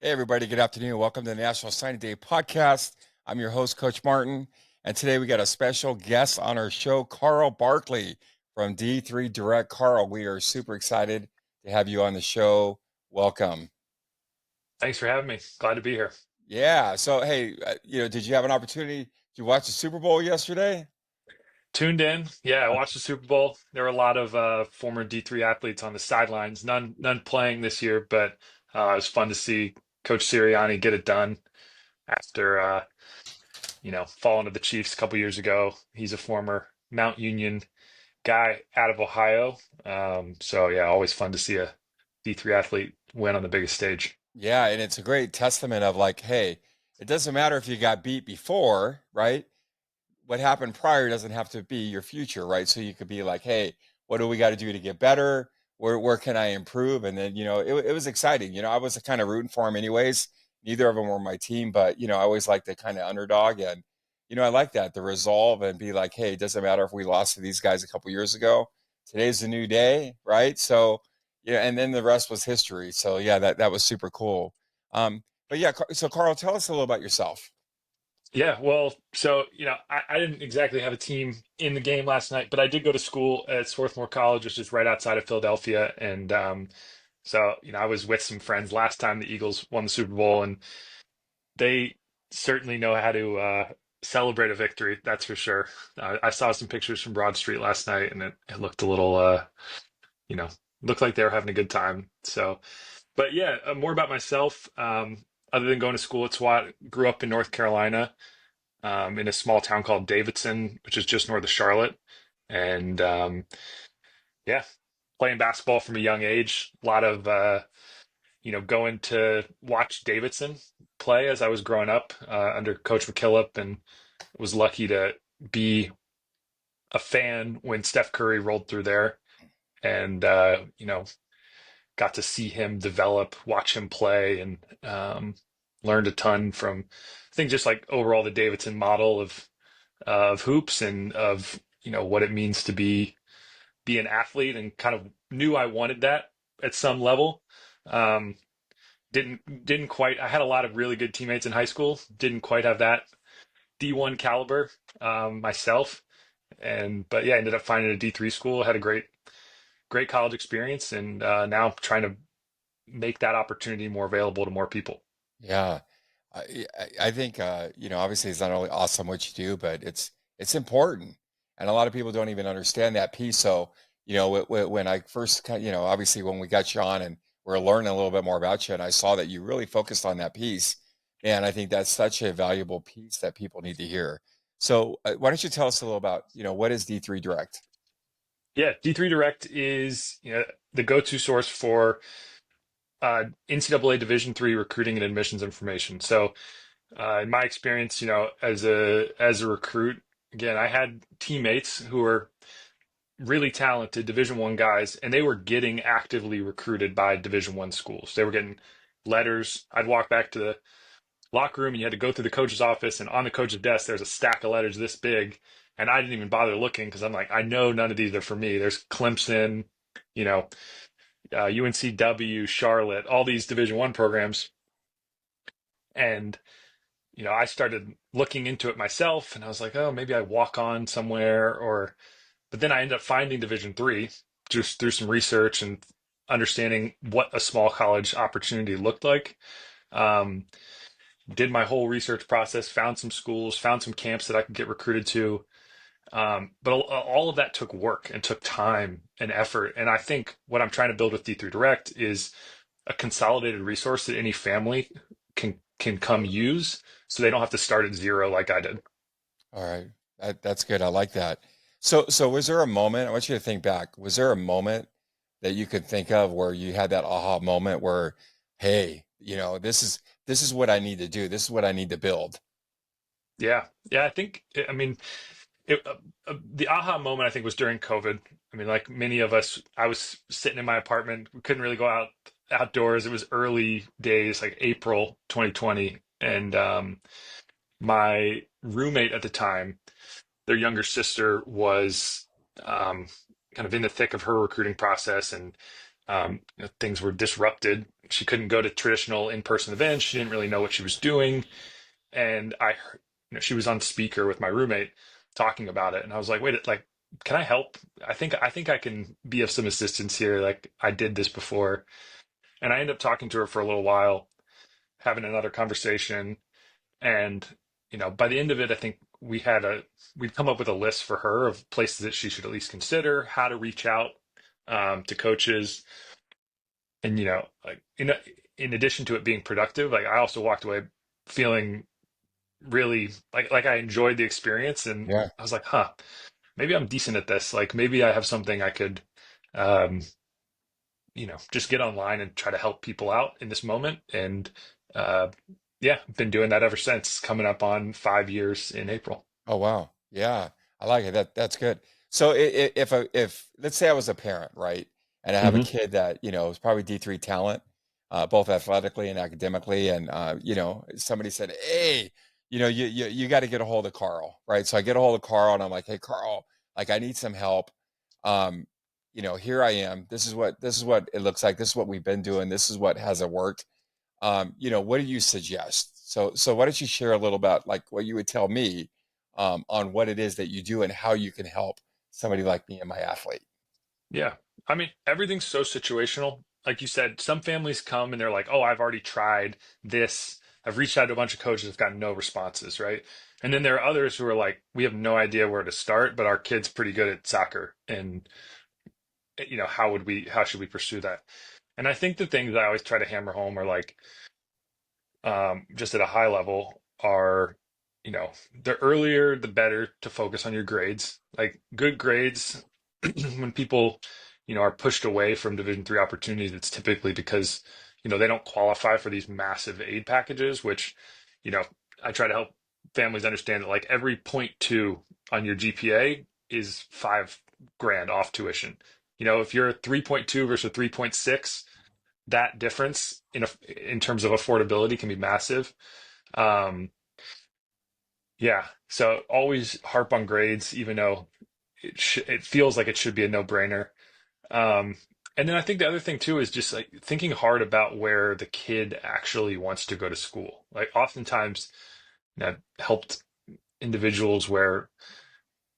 Hey, everybody. Good afternoon. Welcome to the National Signing Day podcast. I'm your host, Coach Martin. And today we got a special guest on our show, Karl Barkley from D3 Direct. Karl, we are super excited to have you on the show. Welcome. Thanks for having me. Glad to be here. Yeah. So, hey, did you have an opportunity? Did you watch the Super Bowl yesterday? Tuned in. Yeah, I watched the Super Bowl. There were a lot of former D3 athletes on the sidelines. None playing this year, but it was fun to see Coach Sirianni get it done after falling to the Chiefs a couple years ago. He's a former Mount Union guy out of Ohio. So yeah, always fun to see a D3 athlete win on the biggest stage. Yeah. And it's a great testament of like, hey, it doesn't matter if you got beat before, right? What happened prior doesn't have to be your future, right? So you could be like, hey, what do we got to do to get better? Where can I improve? And then, it was exciting. I was kind of rooting for him anyways. Neither of them were my team, but, I always like the kind of underdog. And, I like that, the resolve and be like, hey, it doesn't matter if we lost to these guys a couple years ago. Today's a new day, right? So, yeah, and then the rest was history. So, yeah, that was super cool. But yeah, so Karl, tell us a little about yourself. Yeah, well, so I didn't exactly have a team in the game last night, but I did go to school at Swarthmore College, which is right outside of Philadelphia, and so I was with some friends last time the Eagles won the Super Bowl, and they certainly know how to celebrate a victory. That's for sure. I saw some pictures from Broad Street last night, and it looked a little, you know, looked like they were having a good time. So, but yeah, more about myself. Other than going to school at SWAT, grew up in North Carolina in a small town called Davidson, which is just north of Charlotte. And yeah, playing basketball from a young age. A lot of going to watch Davidson play as I was growing up under Coach McKillop, and was lucky to be a fan when Steph Curry rolled through there, and got to see him develop, watch him play, and learned a ton from. I think just like overall the Davidson model of hoops and of what it means to be an athlete, and kind of knew I wanted that at some level. Um, didn't quite. I had a lot of really good teammates in high school. Didn't quite have that D1 caliber myself, and but yeah, ended up finding a D3 school. Had a great college experience, and now trying to make that opportunity more available to more people. Yeah, I think obviously it's not only awesome what you do, but it's important, and a lot of people don't even understand that piece. So when I first obviously when we got you on and we're learning a little bit more about you, and I saw that you really focused on that piece, and I think that's such a valuable piece that people need to hear. So why don't you tell us a little about what is D3 Direct? Yeah, D3 Direct is the go-to source for NCAA Division III recruiting and admissions information. So in my experience, as a recruit, again, I had teammates who were really talented Division I guys, and they were getting actively recruited by Division I schools. They were getting letters. I'd walk back to the locker room, and you had to go through the coach's office, and on the coach's desk, there's a stack of letters this big, and I didn't even bother looking because I'm like, I know none of these are for me. There's Clemson, you know, UNCW, Charlotte, all these Division I programs, and I started looking into it myself, and I was like, oh, maybe I walk on somewhere, or but then I ended up finding Division III just through some research and understanding what a small college opportunity looked like. Um, did my whole research process, found some schools, found some camps that I could get recruited to. But all of that took work and took time and effort. And I think what I'm trying to build with D3 Direct is a consolidated resource that any family can come use, so they don't have to start at zero like I did. All right. That's good. I like that. So was there a moment, I want you to think back, was there a moment that you could think of where you had that aha moment where, hey, this is what I need to do. This is what I need to build. Yeah, yeah. I mean, the aha moment I think was during COVID. I mean, like many of us, I was sitting in my apartment. We couldn't really go outdoors. It was early days, like April 2020, and my roommate at the time, their younger sister was kind of in the thick of her recruiting process, and things were disrupted she couldn't go to traditional in-person events. She didn't really know what she was doing. And I heard, she was on speaker with my roommate talking about it. And I was like, wait, like, can I help? I think I can be of some assistance here. Like I did this before. And I ended up talking to her for a little while, having another conversation. And, by the end of it, I think we'd come up with a list for her of places that she should at least consider, how to reach out to coaches. And, like, in addition to it being productive, like I also walked away feeling really like I enjoyed the experience. And Yeah. I was like, huh, maybe I'm decent at this. Like maybe I have something I could, um, just get online and try to help people out in this moment. And uh, yeah, been doing that ever since, coming up on 5 years in April. Oh wow. Yeah. I like it. That's good. So if let's say I was a parent, right? And I have a Hmm. kid that, is probably D3 talent, both athletically and academically, and somebody said, "Hey, you got to get a hold of Carl," right? So I get a hold of Carl and I'm like, "Hey Carl, like I need some help. Um, here I am. This is what it looks like. This is what we've been doing. This is what hasn't worked. What do you suggest?" So why don't you share a little about like what you would tell me on what it is that you do and how you can help somebody like me and my athlete. Yeah. I mean, everything's so situational. Like you said, some families come and they're like, oh, I've already tried this. I've reached out to a bunch of coaches, I've gotten no responses, right? And then there are others who are like, we have no idea where to start, but our kid's pretty good at soccer. And, how should we pursue that? And I think the things I always try to hammer home are like, just at a high level are, the earlier the better to focus on your grades. Like good grades, when people, are pushed away from Division III opportunities, it's typically because, they don't qualify for these massive aid packages, which, you know, I try to help families understand that like every point two on your GPA is 5 grand off tuition. If you're a 3.2 versus a 3.6, that difference in terms of affordability can be massive. Um, yeah, so always harp on grades, even though it feels like it should be a no-brainer. Um, and then I think the other thing too is just like thinking hard about where the kid actually wants to go to school. Like oftentimes, I've helped individuals where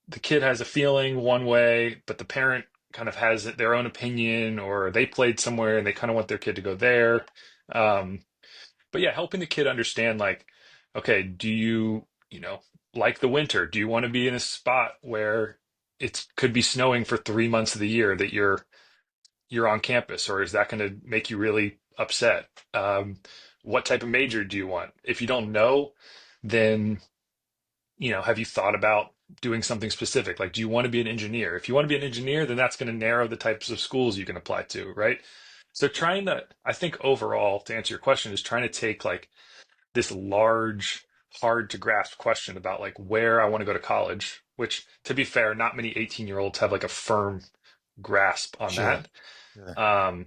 the kid has a feeling one way, but the parent kind of has their own opinion, or they played somewhere and they kind of want their kid to go there. Um, but yeah, helping the kid understand like, okay, do you, like the winter, do you want to be in a spot where it could be snowing for 3 months of the year that you're on campus, or is that going to make you really upset? What type of major do you want? If you don't know, then, have you thought about doing something specific? Like, do you want to be an engineer? If you want to be an engineer, then that's going to narrow the types of schools you can apply to, right? So trying to, I think overall, to answer your question, is trying to take like this large, hard to grasp question about like where I want to go to college, which to be fair, not many 18-year-olds have like a firm grasp on Sure. that. Sure. Um,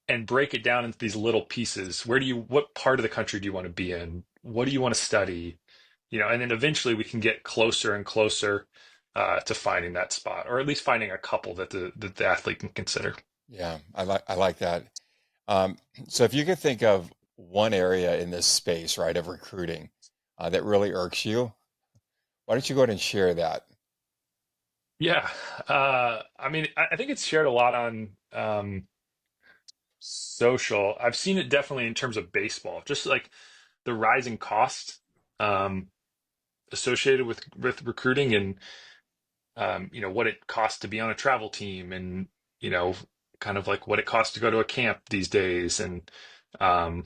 and break it down into these little pieces. What part of the country do you want to be in? What do you want to study? And then eventually we can get closer and closer to finding that spot, or at least finding a couple that the athlete can consider. Yeah, I like that. Um, so if you could think of one area in this space, right, of recruiting that really irks you, why don't you go ahead and share that? Yeah, I mean, I think it's shared a lot on social. I've seen it definitely in terms of baseball, just like the rising cost um, associated with recruiting, and what it costs to be on a travel team, and you know kind of like what it costs to go to a camp these days. And um,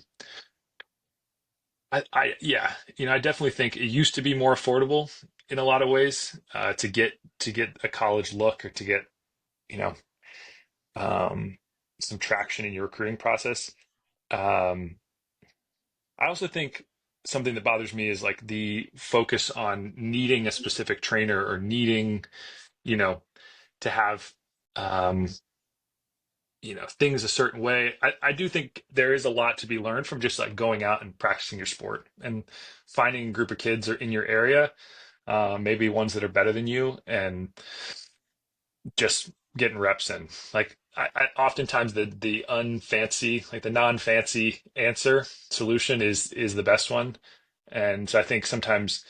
yeah, I definitely think it used to be more affordable in a lot of ways to get a college look, or to get you know um, some traction in your recruiting process. Um, I also think something that bothers me is like the focus on needing a specific trainer, or needing, you know, to have, um, things a certain way. I do think there is a lot to be learned from just like going out and practicing your sport, and finding a group of kids or in your area, maybe ones that are better than you, and just getting reps in. Like oftentimes the unfancy, like the non-fancy answer solution is the best one. And so I think sometimes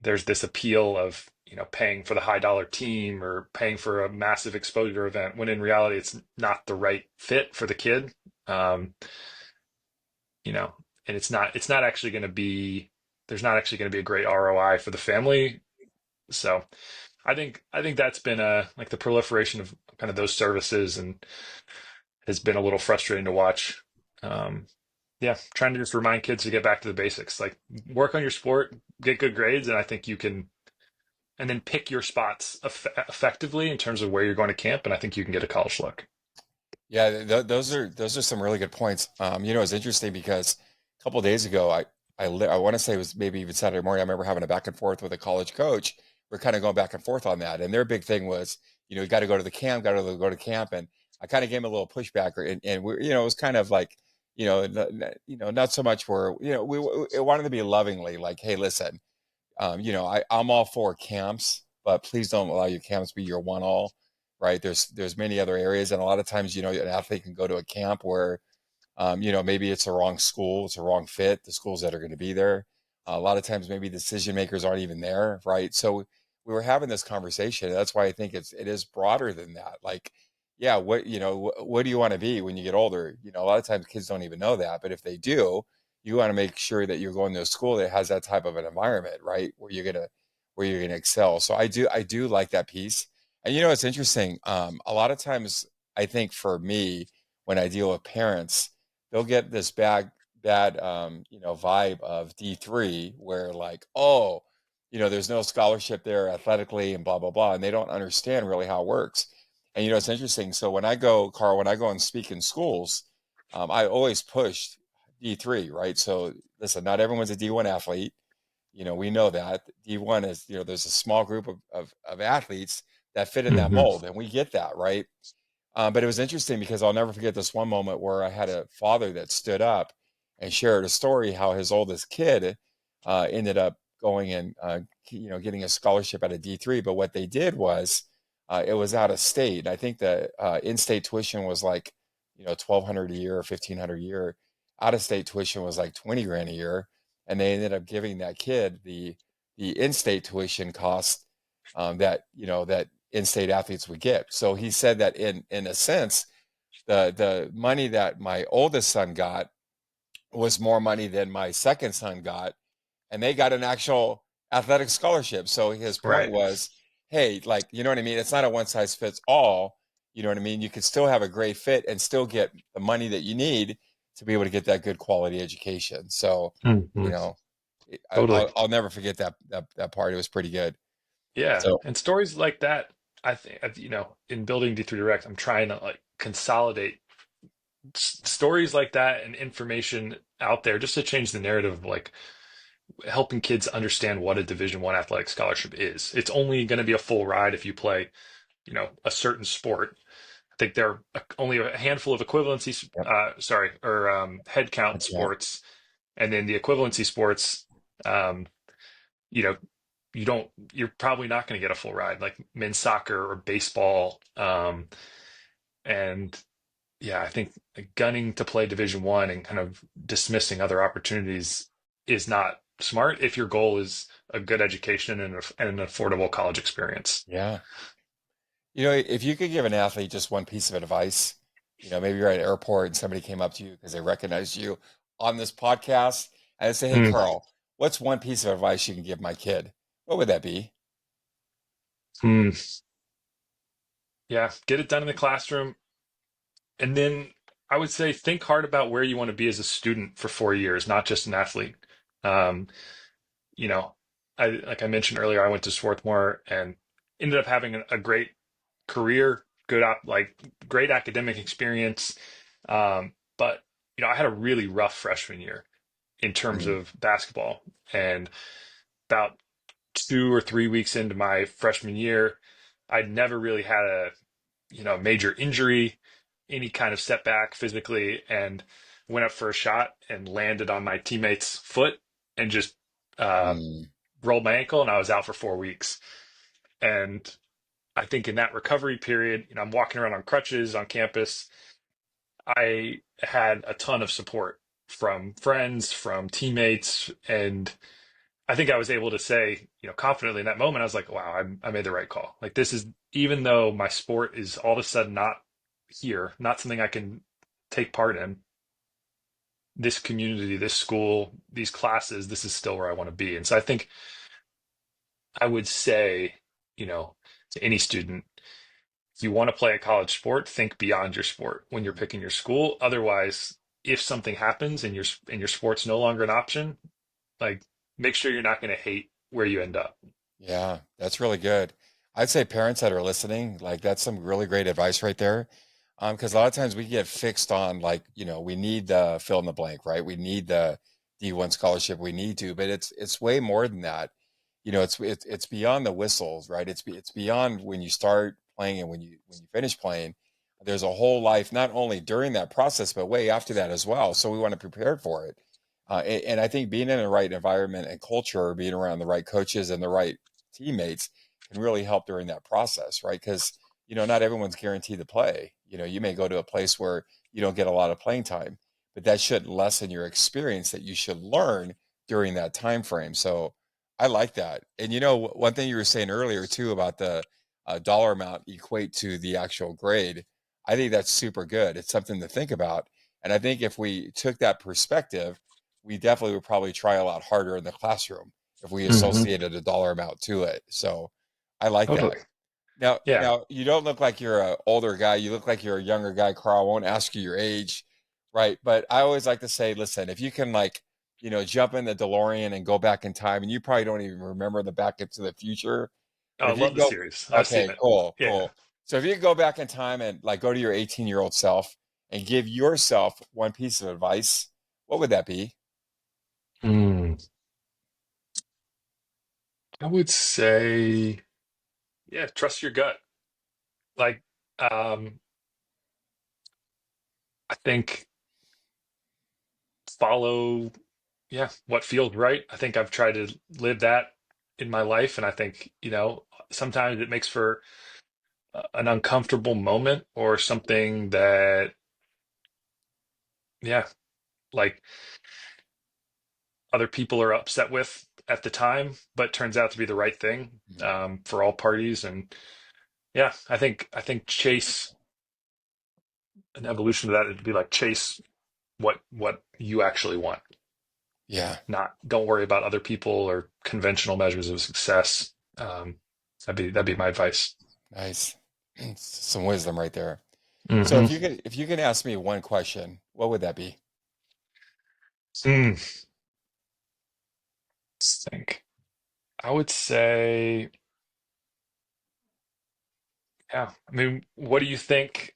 there's this appeal of, paying for the high dollar team or paying for a massive exposure event when in reality it's not the right fit for the kid. Um, you know, and it's not actually going to be there's not actually going to be a great ROI for the family. So I think that's been like the proliferation of kind of those services and has been a little frustrating to watch. Um, yeah, trying to just remind kids to get back to the basics, like work on your sport, get good grades, and I think you can, and then pick your spots effectively in terms of where you're going to camp, and I think you can get a college look. Yeah, those are some really good points. It's interesting because a couple of days ago, I want to say it was maybe even Saturday morning. I remember having a back and forth with a college coach. We're kind of going back and forth on that, and their big thing was, you got to go to the camp, got to go to camp, and I kind of gave him a little pushback, and it was kind of like, not so much where, we wanted to be lovingly like, hey, listen. I'm all for camps, but please don't allow your camps to be your one all, right? There's many other areas, and a lot of times, an athlete can go to a camp where, maybe it's the wrong school, it's a wrong fit, the schools that are going to be there. A lot of times, maybe decision makers aren't even there, right? So we were having this conversation. That's why I think it is broader than that. Like, yeah, what do you want to be when you get older? A lot of times kids don't even know that, but if they do, you want to make sure that you're going to a school that has that type of an environment, right? Where you're gonna excel. So I do like that piece. And it's interesting. A lot of times I think for me, when I deal with parents, they'll get this bad vibe of D3 where like, oh, there's no scholarship there athletically and blah blah blah, and they don't understand really how it works. And it's interesting. So when I go, Carl, when I go and speak in schools, I always push D3, right? So listen, not everyone's a D1 athlete. We know that D1 is, there's a small group of athletes that fit in that Hmm. mold, and we get that, right? But it was interesting because I'll never forget this one moment where I had a father that stood up and shared a story how his oldest kid ended up going and getting a scholarship at a D3. But what they did was it was out of state. I think the in-state tuition was like 1,200 a year or 1,500 a year. Out of state tuition was like 20 grand a year, and they ended up giving that kid the in-state tuition cost that in-state athletes would get. So he said that in a sense, the money that my oldest son got was more money than my second son got, and they got an actual athletic scholarship. So his point Right. was, hey, like, you know what I mean? It's not a one size fits all. You know what I mean? You could still have a great fit and still get the money that you need to be able to get that good quality education. So, Hmm. you know, Totally. I'll never forget that part. It was pretty good. Yeah, So, and stories like that, I think, in building D3 Direct, I'm trying to like consolidate stories like that and information out there just to change the narrative of like helping kids understand what a Division I athletic scholarship is. It's only going to be a full ride if you play, a certain sport. I think there are only a handful of equivalency, yep, sorry, or head count that's right. sports, and then the equivalency sports. Um, you know, you're probably not going to get a full ride like men's soccer or baseball. And yeah, I think gunning to play Division I and kind of dismissing other opportunities is not smart if your goal is a good education and an affordable college experience. Yeah. If you could give an athlete just one piece of advice, maybe you're at an airport and somebody came up to you because they recognized you on this podcast and say, hey, Mm, Carl, what's one piece of advice you can give my kid? What would that be? mm. Yeah, get it done in the classroom. And then I would say think hard about where you want to be as a student for 4 years, not just an athlete. Um, you know, like I mentioned earlier, I went to Swarthmore and ended up having a great career, like great academic experience. But I had a really rough freshman year in terms Mm, of basketball, and about 2 or 3 weeks into my freshman year, I'd never really had a major injury, any kind of setback physically, and went up for a shot and landed on my teammate's foot and just uh, mm, rolled my ankle, and I was out for 4 weeks. And I think in that recovery period, I'm walking around on crutches on campus. I had a ton of support from friends, from teammates, and I think I was able to say, confidently in that moment, I was like, wow, I made the right call. Like this is, even though my sport is all of a sudden not here, not something I can take part in, this community, this school, these classes, this is still where I want to be. And so I think I would say, you know, to any student, if you want to play a college sport, think beyond your sport when you're picking your school. Otherwise, if something happens and your sport's no longer an option, like make sure you're not going to hate where you end up. Yeah, that's really good. I'd say parents that are listening, like that's some really great advice right there. Because a lot of times we get fixed on like, we need the fill in the blank, right? We need the D1 scholarship, we need to, but it's way more than that. It's beyond the whistles, right? It's beyond when you start playing and when you finish playing. There's a whole life, not only during that process, but way after that as well. So we want to prepare for it. And I think being in the right environment and culture, being around the right coaches and the right teammates can really help during that process, right? Because, not everyone's guaranteed to play. You may go to a place where you don't get a lot of playing time, but that shouldn't lessen your experience that you should learn during that time frame. So I like that. And one thing you were saying earlier too about the dollar amount equate to the actual grade. I think that's super good. It's something to think about. And I think if we took that perspective, we definitely would probably try a lot harder in the classroom if we Hmm. associated a dollar amount to it. So I like that. Totally. Now, Yeah. now you don't look like you're an older guy. You look like you're a younger guy, Carl. I won't ask you your age, right? But I always like to say, listen, if you can like, jump in the DeLorean and go back in time, and you probably don't even remember the Back into the Future, Oh, but I if you love can the go, series. I've seen okay, it. cool, Yeah. cool. So if you can go back in time and like go to your 18-year-old self and give yourself one piece of advice, what would that be? Mm, I would say, yeah, trust your gut. Like, I think follow, yeah, what feels right. I think I've tried to live that in my life. And I think, sometimes it makes for an uncomfortable moment or something that, yeah, like other people are upset with at the time, but turns out to be the right thing Mhm. for all parties. And yeah, I think chase an evolution of that would be like chase what you actually want. Yeah, Not don't worry about other people or conventional measures of success. That'd be my advice. nice. Some wisdom right there. So Hmm. if you can ask me one question, what would that be? Let's think. I would say, yeah. I mean, what do you think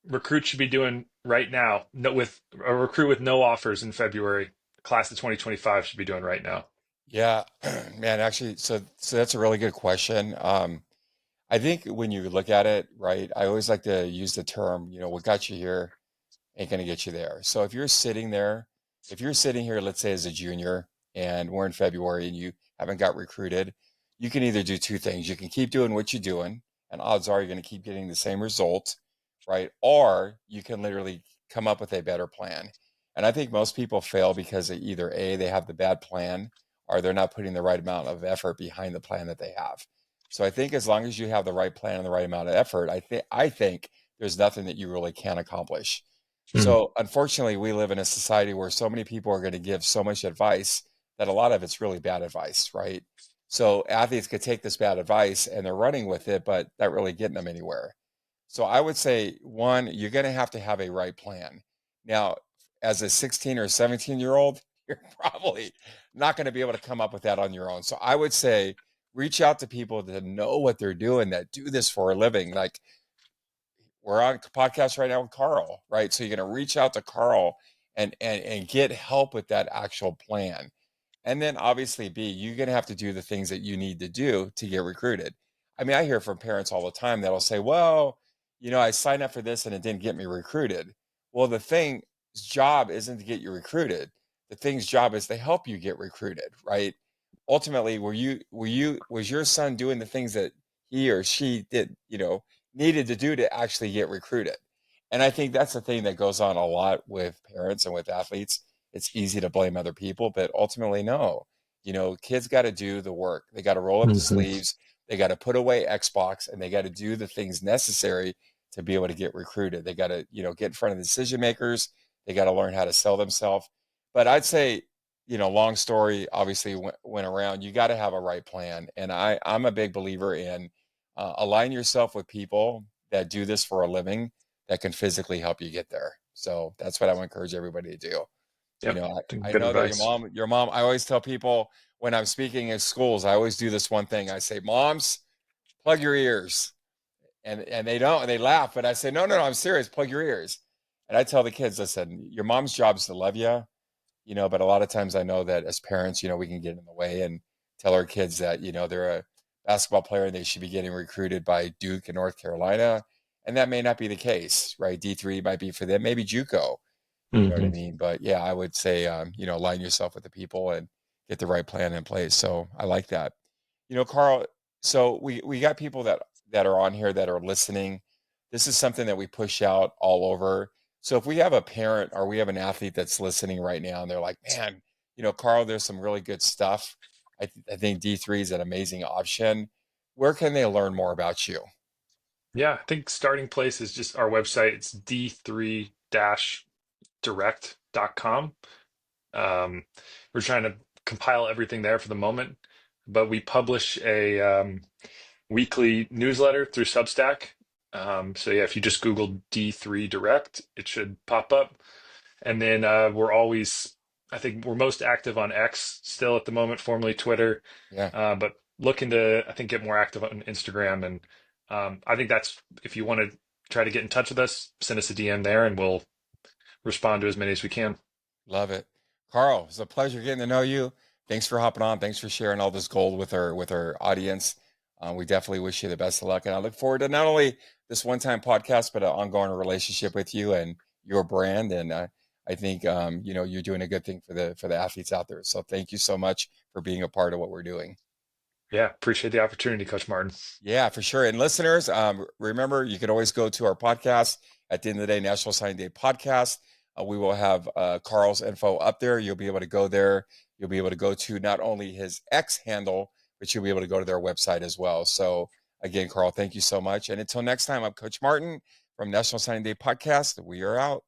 recruits should be doing right now? No, with a recruit with no offers in February, class of 2025 should be doing right now. Yeah, man, actually, so that's a really good question. I think when you look at it, right, I always like to use the term, what got you here ain't gonna get you there. So if you're sitting here, let's say as a junior, and we're in February and you haven't got recruited, you can either do two things. You can keep doing what you're doing, and odds are you're gonna keep getting the same result, right? Or you can literally come up with a better plan. And I think most people fail because either A, they have the bad plan, or they're not putting the right amount of effort behind the plan that they have. So I think as long as you have the right plan and the right amount of effort, I think there's nothing that you really can't accomplish. Mm. So unfortunately, we live in a society where so many people are going to give so much advice that a lot of it's really bad advice, right? So athletes could take this bad advice and they're running with it, but not really getting them anywhere. So I would say one, you're going to have a right plan. Now, as a 16 or 17-year-old, you're probably not going to be able to come up with that on your own. So I would say reach out to people that know what they're doing, that do this for a living. Like we're on a podcast right now with Carl, right? So you're going to reach out to Carl and get help with that actual plan. And then obviously B, you're going to have to do the things that you need to do to get recruited. I mean, I hear from parents all the time that'll say, well, I signed up for this and it didn't get me recruited. Well, the thing's job isn't to get you recruited. The thing's job is to help you get recruited, right? Ultimately, was your son doing the things that he or she did, needed to do to actually get recruited. And I think that's the thing that goes on a lot with parents and with athletes. It's easy to blame other people, but ultimately, no. Kids got to do the work. They got to roll up the Hmm. sleeves. They got to put away Xbox, and they got to do the things necessary to be able to get recruited. They got to, get in front of the decision makers. They got to learn how to sell themselves. But I'd say, long story obviously went around. You got to have a right plan. And I'm a big believer in align yourself with people that do this for a living that can physically help you get there. So that's what I would encourage everybody to do. Yep. I Good know that advice. I always tell people when I'm speaking in schools, I always do this one thing. I say, moms, plug your ears. And they don't, and they laugh, but I say, no, no, no, I'm serious. Plug your ears. And I tell the kids, listen, your mom's job is to love you, but a lot of times I know that as parents, we can get in the way and tell our kids that, they're a basketball player and they should be getting recruited by Duke and North Carolina. And that may not be the case, right? D3 might be for them, maybe JUCO, you know what I Hmm. mean? But yeah, I would say, align yourself with the people and get the right plan in place. So I like that. Karl, so we got people that are on here that are listening. This is something that we push out all over. So if we have a parent or we have an athlete that's listening right now and they're like, man, Karl, there's some really good stuff. I think D3 is an amazing option. Where can they learn more about you? Yeah, I think starting place is just our website. It's d3-direct.com. We're trying to compile everything there for the moment, but we publish a weekly newsletter through Substack. So yeah, if you just Google D3 Direct, it should pop up. And then I think we're most active on X still at the moment, formerly Twitter, Yeah, but looking to, I think, get more active on Instagram. And I think that's, if you want to try to get in touch with us, send us a DM there and we'll respond to as many as we can. love it. Karl, it's a pleasure getting to know you. Thanks for hopping on. Thanks for sharing all this gold with our audience. We definitely wish you the best of luck, and I look forward to not only this one-time podcast, but an ongoing relationship with you and your brand. And I think you're doing a good thing for the athletes out there. So thank you so much for being a part of what we're doing. Yeah, appreciate the opportunity, Coach Martin. Yeah, for sure. And listeners, remember, you can always go to our podcast at the end of the day, National Signing Day podcast. We will have Karl's info up there. You'll be able to go there. You'll be able to go to not only his X handle, but you'll be able to go to their website as well. So, again, Karl, thank you so much. And until next time, I'm Coach Martin from National Signing Day podcast. We are out.